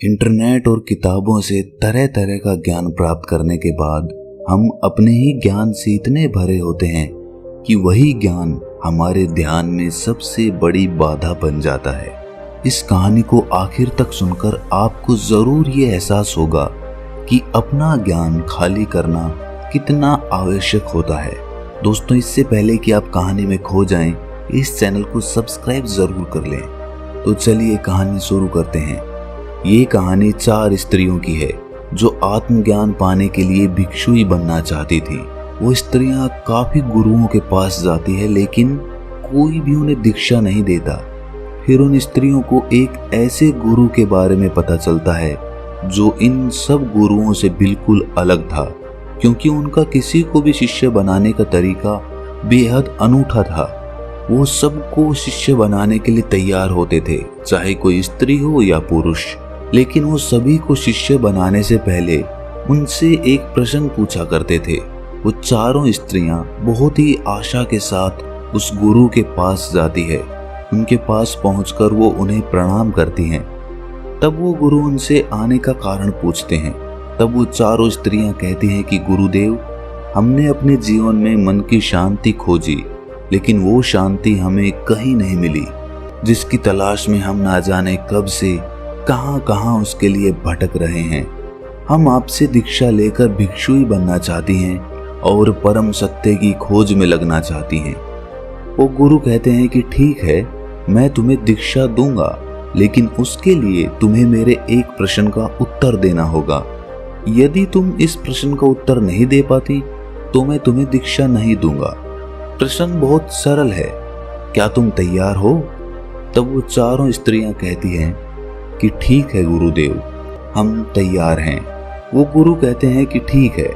Internet और किताबों से तरह तरह का ज्ञान प्राप्त करने के बाद हम अपने ही ज्ञान से इतने भरे होते हैं कि वही ज्ञान हमारे ध्यान में सबसे बड़ी बाधा बन जाता है। इस कहानी को आखिर तक सुनकर आपको जरूर ये एहसास होगा कि अपना ज्ञान खाली करना कितना आवश्यक होता है। दोस्तों, इससे पहले कि आप कहानी में खो जाएं, इस चैनल को सब्सक्राइब जरूर कर लें। तो चलिए कहानी शुरू करते हैं। ये कहानी 4 स्त्रियों की है जो आत्मज्ञान पाने के लिए भिक्षुई बनना चाहती थी। वो स्त्रियां काफी गुरुओं के पास जाती है, लेकिन कोई भी उन्हें दीक्षा नहीं देता। फिर उन स्त्रियों को एक ऐसे गुरु के बारे में पता चलता है जो इन सब गुरुओं से बिल्कुल अलग था, क्योंकि उनका किसी को भी शिष्य बनाने का तरीका बेहद अनूठा था। वो सबको शिष्य बनाने के लिए तैयार होते थे, चाहे कोई स्त्री हो या पुरुष। लेकिन वो सभी को शिष्य बनाने से पहले उनसे एक प्रश्न पूछा करते थे। वो चारों स्त्रियां बहुत ही आशा के साथ उस गुरु के पास जाती है। उनके पास पहुंचकर वो उन्हें प्रणाम करती हैं। तब वो गुरु उनसे आने का कारण पूछते हैं। तब वो चारों स्त्रियां कहती हैं कि गुरुदेव, हमने अपने जीवन में मन की शांति खोजी, लेकिन वो शांति हमें कहीं नहीं मिली, जिसकी तलाश में हम ना जाने कब से कहां कहां उसके लिए भटक रहे हैं। हम आपसे दीक्षा लेकर भिक्षुई बनना चाहती हैं और परम सत्य की खोज में लगना चाहती हैं। वो गुरु कहते हैं कि ठीक है, मैं तुम्हें दीक्षा दूंगा, लेकिन उसके लिए तुम्हें मेरे एक प्रश्न का उत्तर देना होगा। यदि तुम इस प्रश्न का उत्तर नहीं दे पाती तो मैं तुम्हें दीक्षा नहीं दूंगा। प्रश्न बहुत सरल है, क्या तुम तैयार हो? तब वो चारों स्त्रियां कहती हैं कि ठीक है गुरुदेव, हम तैयार हैं। वो गुरु कहते हैं कि ठीक है,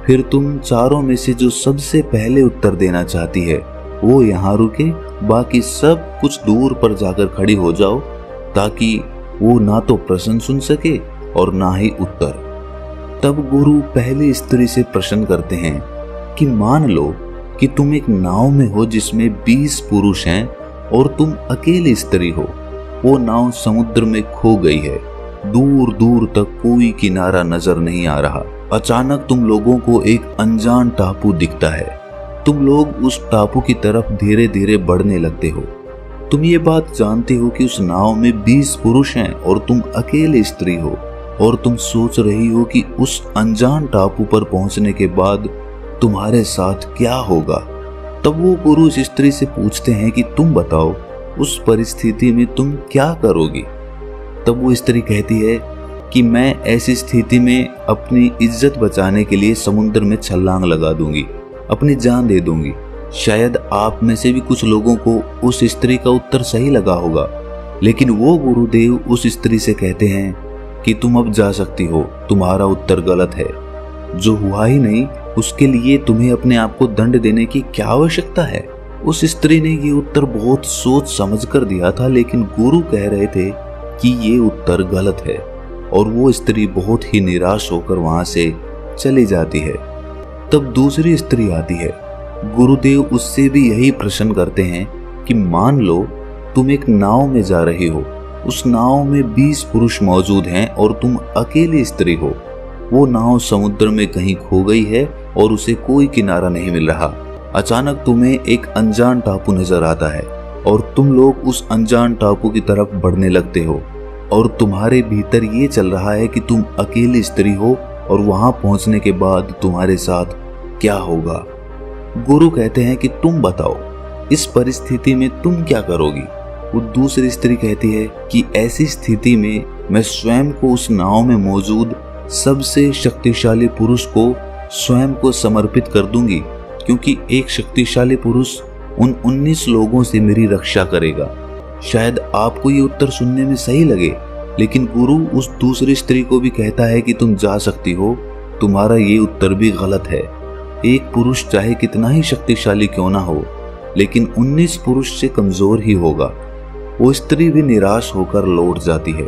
फिर तुम चारों में से जो सबसे पहले उत्तर देना चाहती है वो यहाँ रुके, बाकी सब कुछ दूर पर जाकर खड़ी हो जाओ, ताकि वो ना तो प्रश्न सुन सके और ना ही उत्तर। तब गुरु पहली स्त्री से प्रश्न करते हैं कि मान लो कि तुम एक नाव में हो जिसमें 20 पुरुष हैं और तुम अकेली स्त्री हो। वो नाव समुद्र में खो गई है, दूर दूर तक कोई किनारा नजर नहीं आ रहा। अचानक तुम लोगों को एक अनजान टापू दिखता है। तुम लोग उस टापू की तरफ धीरे धीरे बढ़ने लगते हो। तुम ये बात जानते हो कि उस नाव में 20 पुरुष हैं और तुम अकेले स्त्री हो, और तुम सोच रही हो कि उस अनजान टापू पर पहुंचने के बाद तुम्हारे साथ क्या होगा। तब वो गुरु उस स्त्री से पूछते हैं कि तुम बताओ, उस परिस्थिति में तुम क्या करोगी? तब वो स्त्री कहती है कि मैं ऐसी स्थिति में अपनी इज्जत बचाने के लिए समुद्र में छलांग लगा दूंगी, अपनी जान दे दूंगी। शायद आप में से भी कुछ लोगों को उस स्त्री का उत्तर सही लगा होगा, लेकिन वो गुरुदेव उस स्त्री से कहते हैं कि तुम अब जा सकती हो, तुम्हारा उत्तर गलत है। जो हुआ ही नहीं उसके लिए तुम्हें अपने आप को दंड देने की क्या आवश्यकता है? उस स्त्री ने ये उत्तर बहुत सोच समझ कर दिया था, लेकिन गुरु कह रहे थे कि ये उत्तर गलत है, और वो स्त्री बहुत ही निराश होकर वहां से चली जाती है। तब दूसरी स्त्री आती है। गुरुदेव उससे भी यही प्रश्न करते हैं कि मान लो तुम एक नाव में जा रही हो, उस नाव में 20 पुरुष मौजूद हैं और तुम अकेली स्त्री हो। वो नाव समुद्र में कहीं खो गई है और उसे कोई किनारा नहीं मिल रहा। अचानक तुम्हें एक अनजान टापू नजर आता है और तुम लोग उस अनजान टापू की तरफ बढ़ने लगते हो, और तुम्हारे भीतर ये चल रहा है कि तुम अकेली स्त्री हो और वहां पहुंचने के बाद तुम्हारे साथ क्या होगा। गुरु कहते हैं कि तुम बताओ, इस परिस्थिति में तुम क्या करोगी? वो दूसरी स्त्री कहती है कि ऐसी स्थिति में मैं स्वयं को उस नाव में मौजूद सबसे शक्तिशाली पुरुष को स्वयं को समर्पित कर दूंगी, क्योंकि एक शक्तिशाली पुरुष उन 19 लोगों से मेरी रक्षा करेगा। शायद आपको ये उत्तर सुनने में सही लगे, लेकिन गुरु उस दूसरी स्त्री को भी कहता है कि तुम जा सकती हो, तुम्हारा ये उत्तर भी गलत है। एक पुरुष चाहे कितना ही शक्तिशाली क्यों ना हो, लेकिन 19 पुरुष से कमजोर ही होगा। वो स्त्री भी निराश होकर लौट जाती है।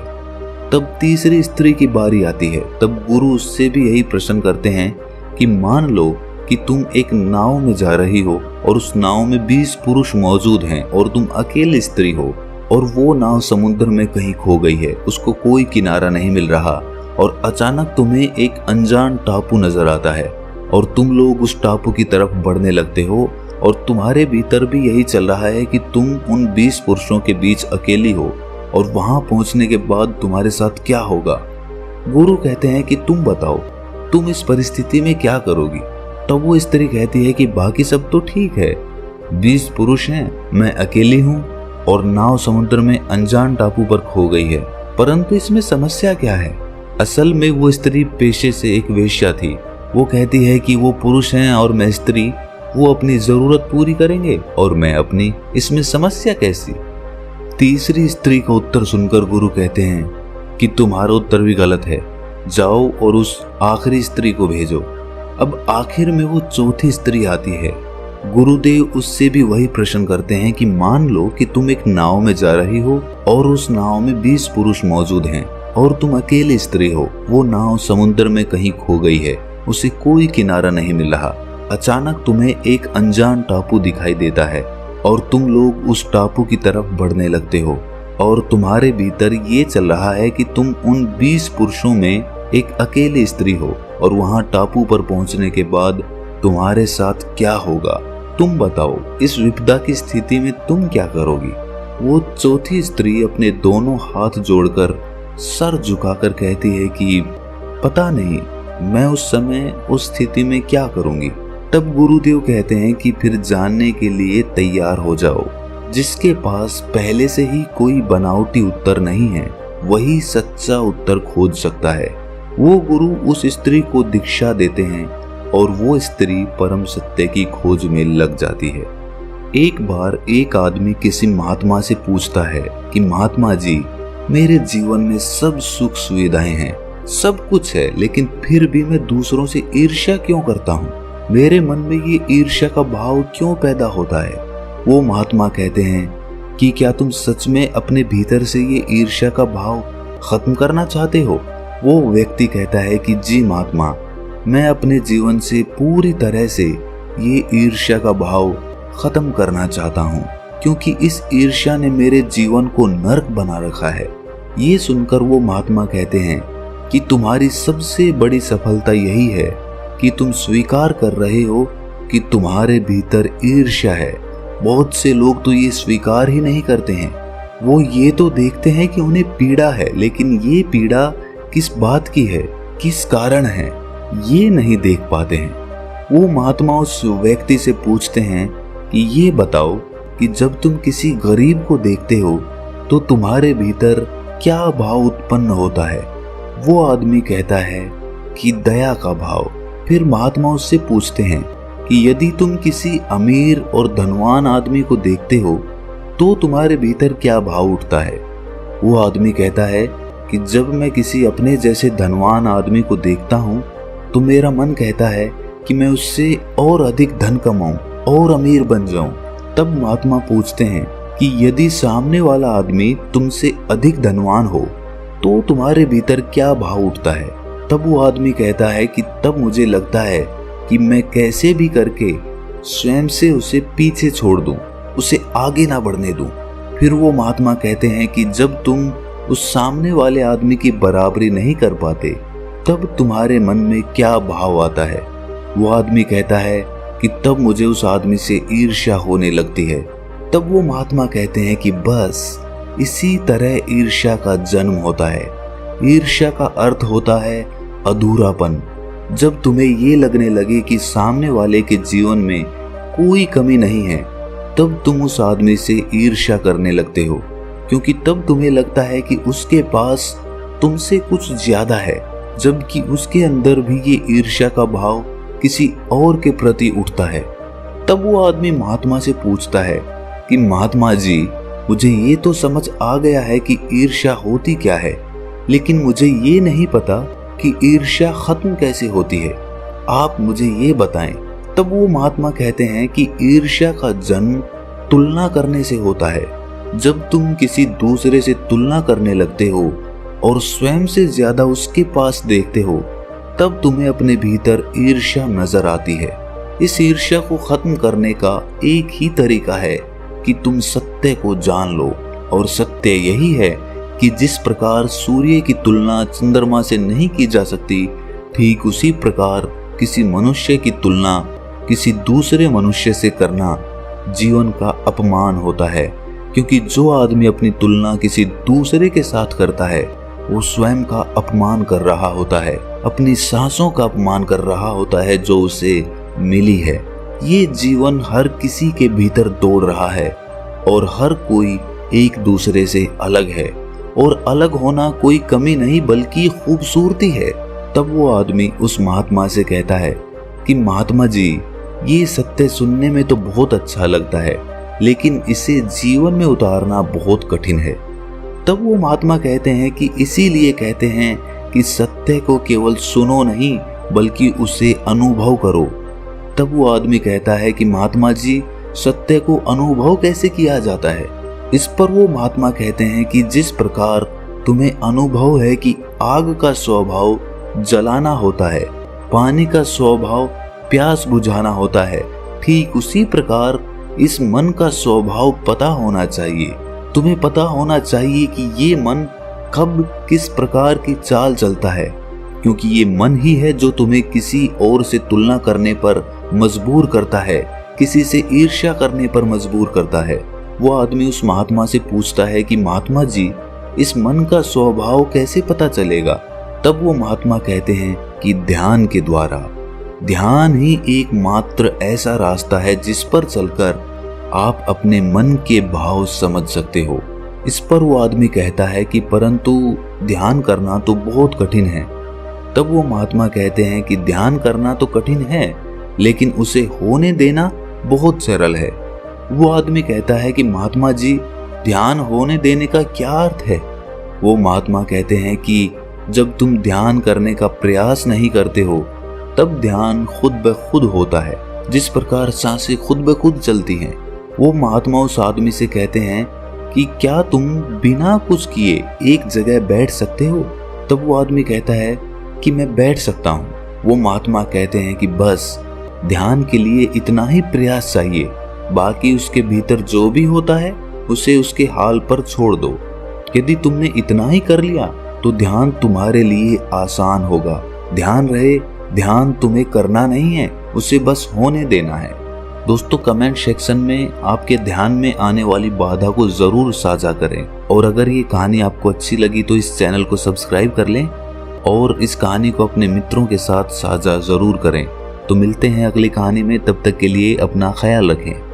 तब तीसरी स्त्री की बारी आती है। तब गुरु उससे भी यही प्रश्न करते हैं कि मान लो कि तुम एक नाव में जा रही हो और उस नाव में 20 पुरुष मौजूद हैं और तुम अकेली स्त्री हो। और वो नाव समुद्र में कहीं खो गई है, उसको कोई किनारा नहीं मिल रहा और अचानक तुम्हें एक अनजान टापू नजर आता है और तुम लोग उस टापू की तरफ बढ़ने लगते हो और तुम्हारे भीतर भी यही चल रहा है कि तुम उन 20 पुरुषों के बीच अकेली हो और वहां पहुंचने के बाद तुम्हारे साथ क्या होगा। गुरु कहते हैं कि तुम बताओ, तुम इस परिस्थिति में क्या करोगी। तब वो स्त्री कहती है कि बाकी सब तो ठीक है, 20 पुरुष हैं, मैं अकेली हूँ और नाव समुद्र में अनजान टापू पर खो गई है, परंतु इसमें समस्या क्या है। असल में वो स्त्री पेशे से एक वेश्या थी। वो कहती है कि वो पुरुष हैं और मैं स्त्री, वो अपनी जरूरत पूरी करेंगे और मैं अपनी, इसमें समस्या कैसी। तीसरी स्त्री का उत्तर सुनकर गुरु कहते हैं कि तुम्हारा उत्तर भी गलत है, जाओ और उस आखिरी स्त्री को भेजो। अब आखिर में वो चौथी स्त्री आती है। गुरुदेव उससे भी वही प्रश्न करते हैं कि मान लो कि तुम एक नाव में जा रही हो और उस नाव में 20 पुरुष मौजूद हैं और तुम अकेली स्त्री हो। वो नाव समुद्र में कहीं खो गई है, उसे कोई किनारा नहीं मिल रहा। अचानक तुम्हें एक अनजान टापू दिखाई देता है और तुम लोग उस टापू की तरफ बढ़ने लगते हो और तुम्हारे भीतर ये चल रहा है कि तुम उन 20 पुरुषों में एक अकेली स्त्री हो और वहां टापू पर पहुंचने के बाद तुम्हारे साथ क्या होगा। तुम बताओ, इस विपदा की स्थिति में तुम क्या करोगी। वो चौथी स्त्री अपने दोनों हाथ जोड़कर सर झुकाकर कहती है कि पता नहीं, मैं उस समय उस स्थिति में क्या करूंगी। तब गुरुदेव कहते हैं कि फिर जानने के लिए तैयार हो जाओ। जिसके पास पहले से ही कोई बनावटी उत्तर नहीं है, वही सच्चा उत्तर खोज सकता है। वो गुरु उस स्त्री को दीक्षा देते हैं और वो स्त्री परम सत्य की खोज में लग जाती है। एक बार एक आदमी किसी महात्मा से पूछता है कि महात्मा जी, मेरे जीवन में सब सुख सुविधाएं हैं, सब कुछ है, लेकिन फिर भी मैं दूसरों से ईर्ष्या क्यों करता हूँ। मेरे मन में ये ईर्ष्या का भाव क्यों पैदा होता है। वो महात्मा कहते हैं कि क्या तुम सच में अपने भीतर से ये ईर्ष्या का भाव खत्म करना चाहते हो। वो व्यक्ति कहता है कि जी महात्मा, मैं अपने जीवन से पूरी तरह से ये ईर्ष्या का भाव खत्म करना चाहता हूँ, क्योंकि इस ईर्ष्या ने मेरे जीवन को नरक बना रखा है। ये सुनकर वो महात्मा कहते हैं कि तुम्हारी सबसे बड़ी सफलता यही है कि तुम स्वीकार कर रहे हो कि तुम्हारे भीतर ईर्ष्या है। बहुत से लोग तो ये स्वीकार ही नहीं करते हैं। वो ये तो देखते हैं कि उन्हें पीड़ा है, लेकिन ये पीड़ा किस बात की है, किस कारण है, ये नहीं देख पाते हैं। वो महात्मा उस व्यक्ति से पूछते हैं कि ये बताओ कि जब तुम किसी गरीब को देखते हो तो तुम्हारे भीतर क्या भाव उत्पन्न होता है। वो आदमी कहता है कि दया का भाव। फिर महात्मा उससे पूछते हैं कि यदि तुम किसी अमीर और धनवान आदमी को देखते हो तो तुम्हारे भीतर क्या भाव उठता है। वो आदमी कहता है कि जब मैं किसी अपने जैसे धनवान आदमी को देखता हूँ तो मेरा मन कहता है कि मैं उससे और अधिक धन कमाऊं और अमीर बन जाऊं। तब महात्मा पूछते हैं कि यदि सामने वाला आदमी तुमसे अधिक धनवान हो तो तुम्हारे भीतर क्या भाव उठता है। तब वो आदमी कहता है कि तब मुझे लगता है कि मैं कैसे भी करके स्वयं से उसे पीछे छोड़ दूं, उसे आगे ना बढ़ने दूं। फिर वो महात्मा कहते हैं कि जब तुम उस सामने वाले आदमी की बराबरी नहीं कर पाते तब तुम्हारे मन में क्या भाव आता है। वो आदमी कहता है कि तब मुझे उस आदमी से ईर्ष्या होने लगती है। तब वो महात्मा कहते हैं कि बस इसी तरह ईर्ष्या का जन्म होता है। ईर्ष्या का अर्थ होता है अधूरापन। जब तुम्हें ये लगने लगे कि सामने वाले के जीवन में कोई कमी नहीं है तब तुम उस आदमी से ईर्ष्या करने लगते हो, क्योंकि तब तुम्हें लगता है कि उसके पास तुमसे कुछ ज्यादा है, जबकि उसके अंदर भी ये ईर्ष्या का भाव किसी और के प्रति उठता है। तब वो आदमी महात्मा से पूछता है कि महात्मा जी, मुझे ये तो समझ आ गया है कि ईर्ष्या होती क्या है, लेकिन मुझे ये नहीं पता कि ईर्ष्या खत्म कैसे होती है, आप मुझे ये बताएं। तब वो महात्मा कहते हैं कि ईर्ष्या का जन्म तुलना करने से होता है। जब तुम किसी दूसरे से तुलना करने लगते हो और स्वयं से ज्यादा उसके पास देखते हो तब तुम्हें अपने भीतर ईर्ष्या नजर आती है। इस ईर्ष्या को खत्म करने का एक ही तरीका है कि तुम सत्य को जान लो और सत्य यही है कि जिस प्रकार सूर्य की तुलना चंद्रमा से नहीं की जा सकती, ठीक उसी प्रकार किसी मनुष्य की तुलना किसी दूसरे मनुष्य से करना जीवन का अपमान होता है। क्योंकि जो आदमी अपनी तुलना किसी दूसरे के साथ करता है वो स्वयं का अपमान कर रहा होता है, अपनी सांसों का अपमान कर रहा होता है जो उसे मिली है। ये जीवन हर किसी के भीतर दौड़ रहा है और हर कोई एक दूसरे से अलग है, और अलग होना कोई कमी नहीं बल्कि खूबसूरती है। तब वो आदमी उस महात्मा से कहता है कि महात्मा जी, ये सत्य सुनने में तो बहुत अच्छा लगता है, लेकिन इसे जीवन में उतारना बहुत कठिन है। तब वो महात्मा कहते हैं कि इसीलिए कहते हैं कि सत्य को केवल सुनो नहीं बल्कि उसे अनुभव करो। तब वो आदमी कहता है कि महात्मा जी, सत्य को अनुभव कैसे किया जाता है? इस पर वो महात्मा कहते हैं कि जिस प्रकार तुम्हें अनुभव है कि आग का स्वभाव जलाना होता है, पानी का स्वभाव प्यास बुझाना होता है, ठीक उसी प्रकार इस मन का स्वभाव पता होना चाहिए। तुम्हें पता होना चाहिए कि ये मन कब किस प्रकार की चाल चलता है, क्योंकि ये मन ही है जो तुम्हें किसी और से तुलना करने पर मजबूर करता है, किसी से ईर्ष्या करने पर मजबूर करता है। वो आदमी उस महात्मा से पूछता है कि महात्मा जी, इस मन का स्वभाव कैसे पता चलेगा? तब वो महात्मा कहते हैं कि ध्यान के द्वारा। ध्यान ही एकमात्र ऐसा रास्ता है जिस पर चलकर आप अपने मन के भाव समझ सकते हो। इस पर वो आदमी कहता है कि परंतु ध्यान करना तो बहुत कठिन है। तब वो महात्मा कहते हैं कि ध्यान करना तो कठिन है, लेकिन उसे होने देना बहुत सरल है। वो आदमी कहता है कि महात्मा जी, ध्यान होने देने का क्या अर्थ है? वो महात्मा कहते हैं कि जब तुम ध्यान करने का प्रयास नहीं करते हो तब ध्यान खुद ब खुद होता है, जिस प्रकार सांसें खुद ब खुद चलती हैं। वो महात्मा उस आदमी से कहते हैं कि क्या तुम बिना कुछ किए एक जगह बैठ सकते हो? तब वो आदमी कहता है कि मैं बैठ सकता हूँ। वो महात्मा कहते हैं कि बस ध्यान के लिए इतना ही प्रयास चाहिए, बाकी उसके भीतर जो भी होता है उसे उसके हाल पर छोड़ दो। यदि तुमने इतना ही कर लिया तो ध्यान तुम्हारे लिए आसान होगा। ध्यान रहे, ध्यान तुम्हें करना नहीं है, उसे बस होने देना है। दोस्तों, कमेंट सेक्शन में आपके ध्यान में आने वाली बाधा को जरूर साझा करें, और अगर ये कहानी आपको अच्छी लगी तो इस चैनल को सब्सक्राइब कर लें और इस कहानी को अपने मित्रों के साथ साझा जरूर करें। तो मिलते हैं अगली कहानी में, तब तक के लिए अपना ख्याल रखें।